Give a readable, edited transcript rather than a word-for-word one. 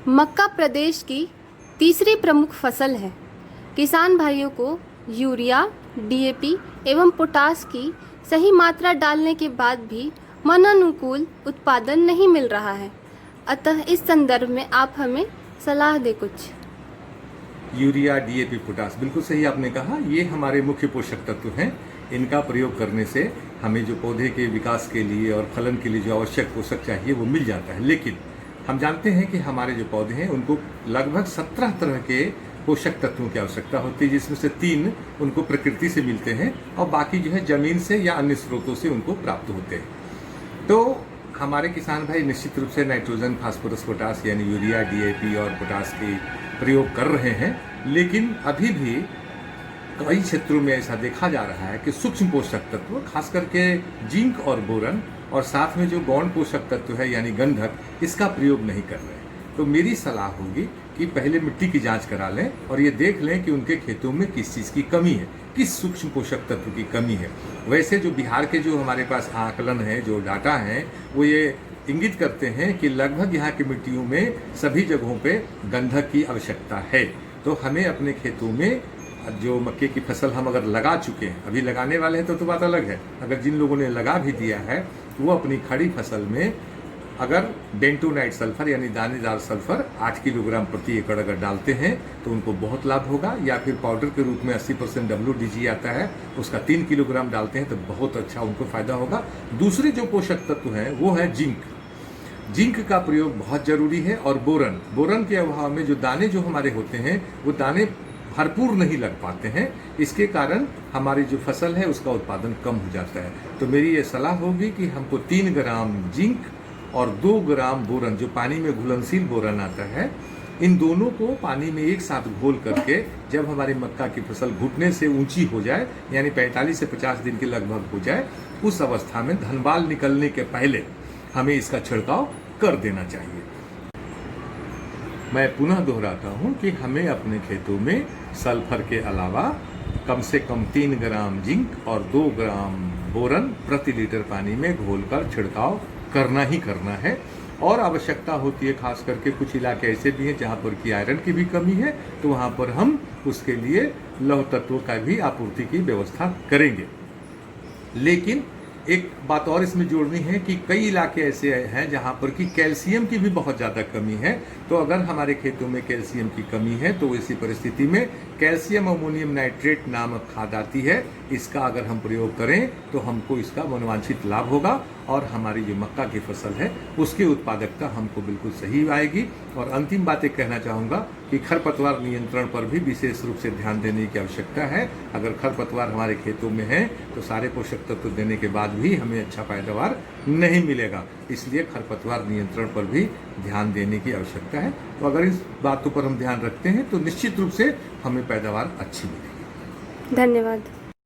मक्का प्रदेश की तीसरी प्रमुख फसल है। किसान भाइयों को यूरिया, डीएपी एवं पोटास की सही मात्रा डालने के बाद भी मनानुकूल उत्पादन नहीं मिल रहा है। अतः इस संदर्भ में आप हमें सलाह दें कुछ। यूरिया, डीएपी, पोटास, बिल्कुल सही आपने कहा। ये हमारे मुख्य पोषक तत्व हैं। इनका प्रयोग करने से हमें जो पौधे के विकास के लिए और फलन के लिए जो आवश्यक पोषक चाहिए वो मिल जाता है। लेकिन हम जानते हैं कि हमारे जो पौधे हैं उनको लगभग 17 तरह के पोषक तत्वों की आवश्यकता होती है, जिसमें से 3 उनको प्रकृति से मिलते हैं और बाकी जो है जमीन से या अन्य स्रोतों से उनको प्राप्त होते हैं। तो हमारे किसान भाई निश्चित रूप से नाइट्रोजन, फास्फोरस, पोटास यानी यूरिया, डीएपी और पोटास की प्रयोग कर रहे हैं। लेकिन अभी भी कई क्षेत्रों में ऐसा देखा जा रहा है कि सूक्ष्म पोषक तत्व, खास करके जिंक और बोरन और साथ में जो गौण पोषक तत्व है यानी गंधक, इसका प्रयोग नहीं कर रहे हैं। तो मेरी सलाह होगी कि पहले मिट्टी की जांच करा लें और ये देख लें कि उनके खेतों में किस चीज़ की कमी है, किस सूक्ष्म पोषक तत्व की कमी है। वैसे जो बिहार के जो हमारे पास आकलन है, जो डाटा है, वो ये इंगित करते हैं कि लगभग यहाँ की मिट्टियों में सभी जगहों पे गंधक की आवश्यकता है। तो हमें अपने खेतों में जो मक्के की फसल हम अगर लगा चुके हैं, अभी लगाने वाले हैं तो बात अलग है, अगर जिन लोगों ने लगा भी दिया है तो वो अपनी खड़ी फसल में अगर बेंटोनाइट सल्फर यानी दानेदार सल्फर 8 किलोग्राम प्रति एकड़ अगर डालते हैं तो उनको बहुत लाभ होगा। या फिर पाउडर के रूप में 80% WDG आता है, उसका 3 किलोग्राम डालते हैं तो बहुत अच्छा उनको फायदा होगा। दूसरे जो पोषक तत्व हैं वो है जिंक। जिंक का प्रयोग बहुत जरूरी है। और बोरन के अभाव में जो दाने जो हमारे होते हैं वो दाने भरपूर नहीं लग पाते हैं। इसके कारण हमारी जो फसल है उसका उत्पादन कम हो जाता है। तो मेरी ये सलाह होगी कि हमको 3 ग्राम जिंक और 2 ग्राम बोरन, जो पानी में घुलनशील बोरन आता है, इन दोनों को पानी में एक साथ घोल करके जब हमारी मक्का की फसल घुटने से ऊंची हो जाए यानी 45 से 50 दिन के लगभग हो जाए, उस अवस्था में धनबाल निकलने के पहले हमें इसका छिड़काव कर देना चाहिए। मैं पुनः दोहराता हूं कि हमें अपने खेतों में सल्फर के अलावा कम से कम 3 ग्राम जिंक और 2 ग्राम बोरन प्रति लीटर पानी में घोलकर छिड़काव करना ही करना है। और आवश्यकता होती है, खास करके कुछ इलाके ऐसे भी हैं जहां पर की आयरन की भी कमी है, तो वहां पर हम उसके लिए लौह तत्वों का भी आपूर्ति की व्यवस्था करेंगे। लेकिन एक बात और इसमें जोड़नी है कि कई इलाके ऐसे हैं जहां पर कि कैल्शियम की भी बहुत ज़्यादा कमी है। तो अगर हमारे खेतों में कैल्शियम की कमी है तो इसी परिस्थिति में कैल्शियम अमोनियम नाइट्रेट नामक खाद आती है, इसका अगर हम प्रयोग करें तो हमको इसका मनोवांछित लाभ होगा और हमारी जो मक्का की फसल है उसकी उत्पादकता हमको बिल्कुल सही आएगी। और अंतिम बात एक कहना चाहूँगा कि खरपतवार नियंत्रण पर भी विशेष रूप से ध्यान देने की आवश्यकता है। अगर खरपतवार हमारे खेतों में है तो सारे पोषक तत्व देने के बाद भी हमें अच्छा पैदावार नहीं मिलेगा। इसलिए खरपतवार नियंत्रण पर भी ध्यान देने की आवश्यकता है। तो अगर इस बातों पर हम ध्यान रखते हैं तो निश्चित रूप से हमें पैदावार अच्छी मिलेगी। धन्यवाद।